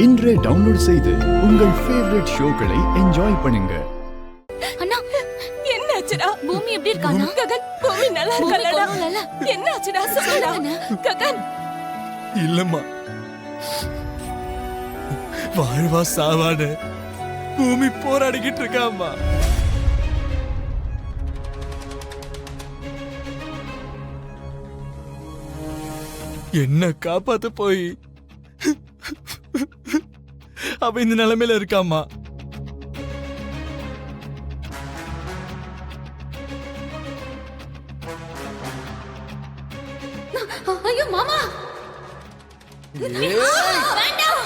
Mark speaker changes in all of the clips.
Speaker 1: இன்றே டவுன்லோட் செய்து உங்கள் ஃபேவரட் ஷோக்களை என்ஜாய் பண்ணுங்க.
Speaker 2: அண்ணா என்னாச்சுடா? பூமி எப்படி இருக்கானா? ககன் பூமி நல்லா இருக்கலடா. என்னாச்சுடா சொல்லுடா ககன்.
Speaker 3: இல்லம்மா, வாழ்வா சாவாடு பூமி போராடிக்கிட்டு இருக்காம்மா. என்ன காப்பாத்த போய் அவ இந்த நிலைமையில இருக்காம்மா.
Speaker 2: ஐயோ மாமா, வேண்டாம்.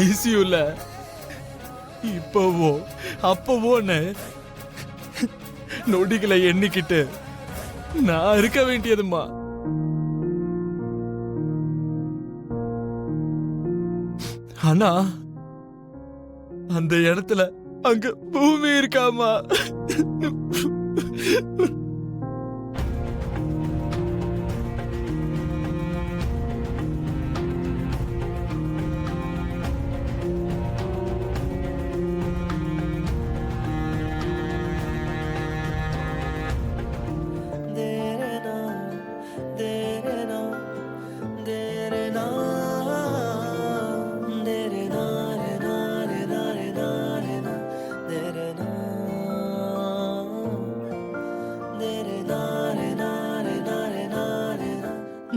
Speaker 3: ஐசியூல இப்பவோ அப்பவோன்னு நொடிகளை எண்ணிக்கிட்டு நான் இருக்க வேண்டியதுமா. ஆனா அந்த இடத்துல அங்க பூமி இருக்காமா.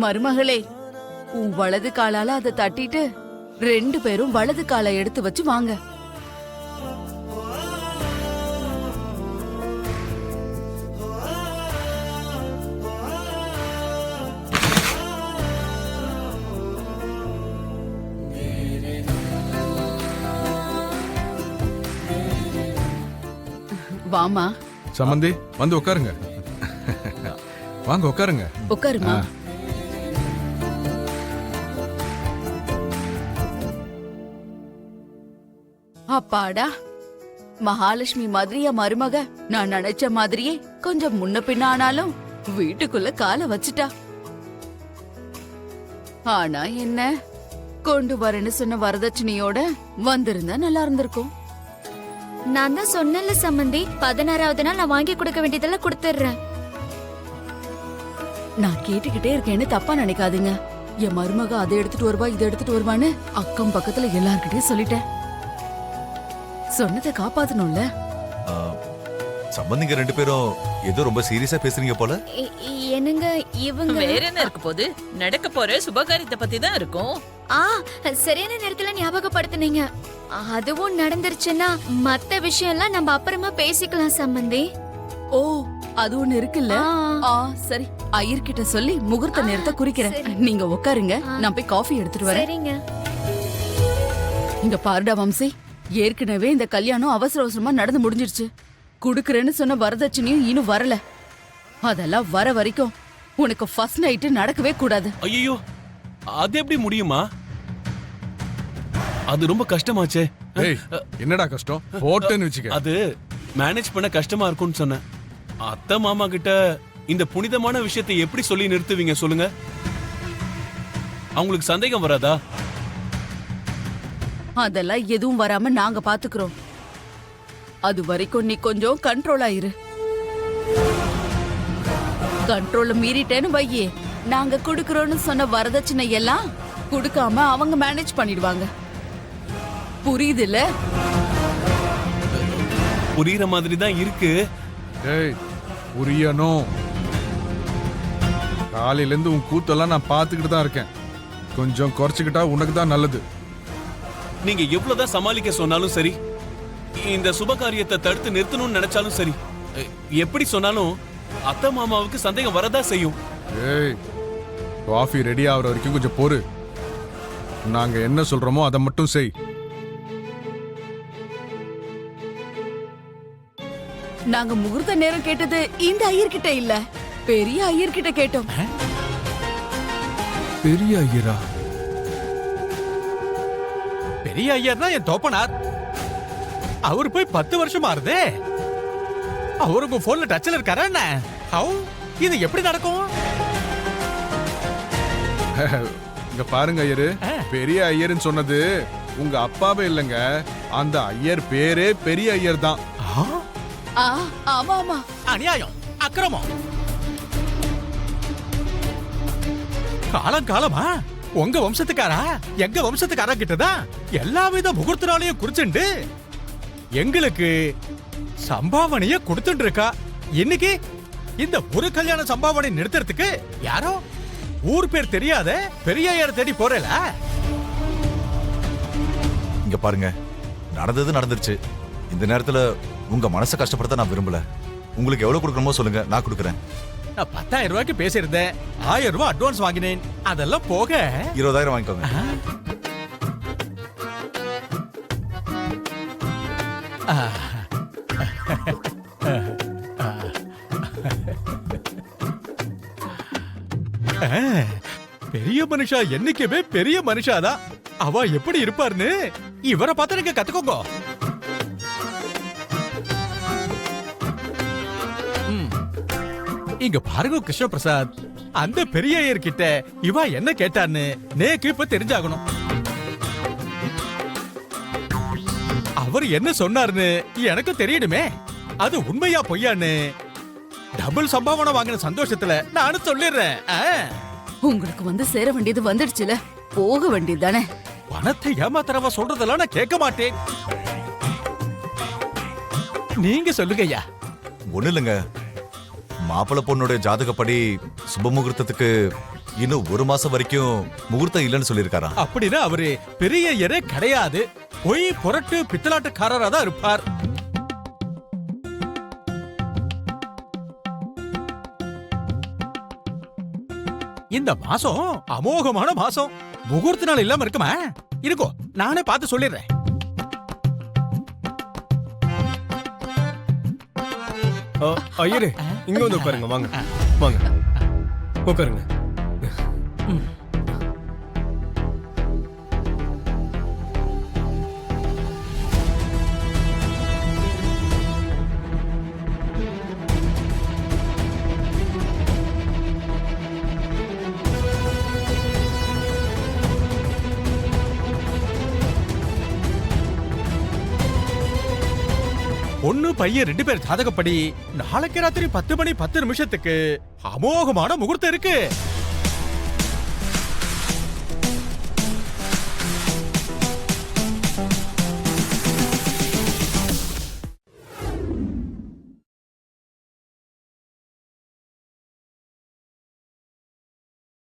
Speaker 4: மருமகளே, உன் வலது காலால அதை தட்டிட்டு 2 பேரும் வலது காலை எடுத்து வச்சு வாங்க. வாமா.
Speaker 5: சம்பந்தி வந்து உட்காருங்க. வாங்க உட்காருங்க.
Speaker 4: உட்காருமா. அப்பாடா, மகாலட்சுமி மாதிரி என் மருமக நான் நினைச்ச மாதிரியே கொஞ்சம் முன்ன பின்ன ஆனாலும் வீட்டுக்குள்ள காலை வச்சுட்டா. ஆனா என்ன, கொண்டு வரேன்னு சொன்ன வரதட்சணையோட வந்திருந்தா நல்லா இருந்திருக்கும்.
Speaker 2: நான் தான் சொன்னல சம்பந்தி, 16வது நாள் நான் வாங்கி கொடுக்க வேண்டியதெல்லாம் கொடுத்துடுறேன்.
Speaker 4: நான் கேட்டுக்கிட்டே இருக்கேன்னு தப்பா நினைக்காதீங்க. என் மருமக அதை எடுத்துட்டு வருவா இதை எடுத்துட்டு வருவான்னு அக்கம் பக்கத்துல எல்லார்கிட்டயும் சொல்லிட்டேன். சொன்னதை காப்பாத்தணும்ல.
Speaker 6: சம்பந்திங்க 2 பேரும் ஏதோ ரொம்ப சீரியஸா பேசுறீங்க போல.
Speaker 2: என்னங்க இவங்க
Speaker 7: வேற என்ன இருக்க போது? நடக்க போற சுபகாரியத்தை பத்தி தான் இருக்கும்.
Speaker 2: சரியான நேரத்துல ஞாபகப்படுத்துனீங்க. அதுவும் நடந்துருச்சுன்னா மத்த விஷயம் எல்லாம் நம்ம அப்புறமா பேசிக்கலாம் சம்பந்தி.
Speaker 4: ஓ, அது ஒண்ணு இருக்குல்ல. சரி, ஐயர்கிட்ட சொல்லி முகூர்த்த நேரத்தை குறிக்கிறேன். நீங்க உட்காருங்க, நான் போய் காஃபி எடுத்துட்டு வரேன்.
Speaker 2: சரிங்க.
Speaker 4: இங்க பாருடா வம்சி, ஏற்கனவே இந்த கல்யாணம் அவசர அவசரமா நடந்து முடிஞ்சிருச்சு. குடுக்கறேன்னு சொன்ன வரதட்சணையும் இன்னும் வரல. அதெல்லாம் வர வரைக்கும் உனக்கு ஃபர்ஸ்ட் நைட் நடக்கவே கூடாது.
Speaker 8: ஐயோ, அது எப்படி முடியுமா? அது ரொம்ப கஷ்டமாச்சே.
Speaker 5: என்னடா கஷ்டம்? போட்டேன்னு வச்சுக்க.
Speaker 8: அது மேனேஜ் பண்ண கஷ்டமா இருக்கும்னு சொன்னேன். அத்தை மாமா கிட்ட இந்த புனிதமான விஷயத்தை எப்படி சொல்லி நிறுத்துவீங்க சொல்லுங்க? அவங்களுக்கு சந்தேகம் வராதா?
Speaker 4: அதெல்லாம் எதுவும் வராம நாங்க பாத்துக்கிறோம். அது வரைக்கும் நீ கொஞ்சம் கண்ட்ரோல் ஆயிரு. கண்ட்ரோல மீறிட்டேன்னு வையே, நாங்க குடுக்கறோம்னு சொன்ன வரதட்சணை எல்லாம் குடுக்காம அவங்க மேனேஜ் பண்ணிடுவாங்க. புரியுதுல்ல?
Speaker 8: புரியுற மாதிரி தான் இருக்கு.
Speaker 5: ஏய், புரியணும். காலையில இருந்து உன் கூத்தெல்லாம் நான் பாத்துக்கிட்டு தான் இருக்கேன். கொஞ்சம் குறைச்சுக்கிட்டா உனக்கு தான் நல்லது.
Speaker 8: நீங்க எவ்வளவுதான் சமாளிக்க சொன்னாலும் சரி, இந்த சுபகாரியத்தை தடுத்து நிறுத்தணும்னு நினைச்சாலும் சரி, எப்படி சொன்னாலும் அத்தை மாமாவுக்கு சந்தேகம் வரதா செய்யும்.
Speaker 5: ஏய், காஃபி ரெடி ஆகுற வரைக்கும் கொஞ்சம் பொறு. நாங்க என்ன சொல்றோமோ அதை மட்டும் செய்.
Speaker 4: நாங்க முகூர்த்த நேரம் கேட்டது இந்த ஐயர்கிட்ட இல்ல, பெரிய ஐயர்கிட்ட கேட்டோம்.
Speaker 3: பெரிய ஐயரா?
Speaker 9: பெரிய ஐயர் தான் என் தோப்பனார். அவரு போய் 10 வருஷமா ஆறுதே. அவருக்கு போன்ல டச்ல இருக்காரா என்ன? ஹவு இது எப்படி நடக்கும்?
Speaker 5: இங்க பாருங்க ஐயரு, பெரிய ஐயர்னு சொன்னது உங்க அப்பாவே இல்லைங்க, அந்த ஐயர் பேரே பெரிய ஐயர் தான்.
Speaker 4: ஆமா ஆமா.
Speaker 9: அநியாயம், அக்கிரமம். காலம் காலமா உங்க வம்சத்துக்காரா எங்க வம்சத்துக்காரா கிட்டதான் எல்லா வித முகூர்த்தனாலையும் குறிச்சுண்டு எங்களுக்கு சம்பாவனைய கொடுத்துட்டு இருக்கா. இன்னைக்கு இந்த ஒரு கல்யாண சம்பாவனை நிறுத்துறதுக்கு யாரோ ஊர் பேர் தெரியாத பெரிய ஐயர் தேடி போறல.
Speaker 6: இங்க பாருங்க, நடந்தது நடந்துருச்சு. இந்த நேரத்துல உங்க மனசை கஷ்டப்படுத்த நான் விரும்பல. உங்களுக்கு எவ்வளவு கொடுக்கணுமோ சொல்லுங்க, நான் கொடுக்குறேன்.
Speaker 9: நான் 10,000 ரூபாய்க்கு பேசியிருந்தேன். 1000 ரூபாய் அட்வான்ஸ் வாங்கினேன். அதெல்லாம் போக
Speaker 6: 20,000 வாங்கிக்கோங்க.
Speaker 9: பெரிய மனுஷா என்னைக்குமே பெரிய மனுஷாதான். அவ எப்படி இருப்பாருன்னு இவரை பார்த்து நீங்க கத்துக்கோங்க. இங்க பாருங்க கிருஷ்ண பிரசாத், அந்த பெரிய ஐயர் கிட்ட இவ என்ன கேட்டான்னு நேக்கு இப்ப தெரிஞ்சாகணும். அவர் என்ன சொன்னாருன்னு எனக்கு தெரியணுமே. அது உண்மையா பொய்யான்னு டபுள் சம்பாவனை வாங்கின சந்தோஷத்துல நானும் சொல்லிடுறேன்.
Speaker 4: உங்களுக்கு வந்து சேர வேண்டியது வந்துடுச்சுல, போக வேண்டியது தானே.
Speaker 9: பணத்தை ஏமாத்துறவ சொல்றதெல்லாம் நான் கேட்க மாட்டேன். நீங்க சொல்லுங்க ஐயா.
Speaker 6: ஒண்ணு இல்லைங்க, மாப்பிள்ளை பொண்ணுடைய ஜாதகப்படி சுப முகூர்த்தத்துக்கு இன்னும் 1 மாசம் வரைக்கும் முகூர்த்தம் இல்லைன்னு சொல்லியிருக்காராம்.
Speaker 9: அப்படின்னா அவரு பெரிய ஐயரே கிடையாது, பொய் புரட்டு பித்தலாட்டுக்காரரா தான் இருப்பார். இந்த மாசம் அமோகமான மாசம். முகூர்த்த நாள் இல்லாம இருக்குமா? இருக்கோ, நானே பார்த்து சொல்லிடுறேன்.
Speaker 3: ஐயரே, இங்க வந்து உட்காருங்க. வாங்க வாங்க உட்காருங்க.
Speaker 9: பொண்ணு பையன் 2 பேர் ஜாதகப்படி நாளைக்கு ராத்திரி 10 மணி 10 நிமிஷத்துக்கு அமோகமான முகூர்த்தம் இருக்கு.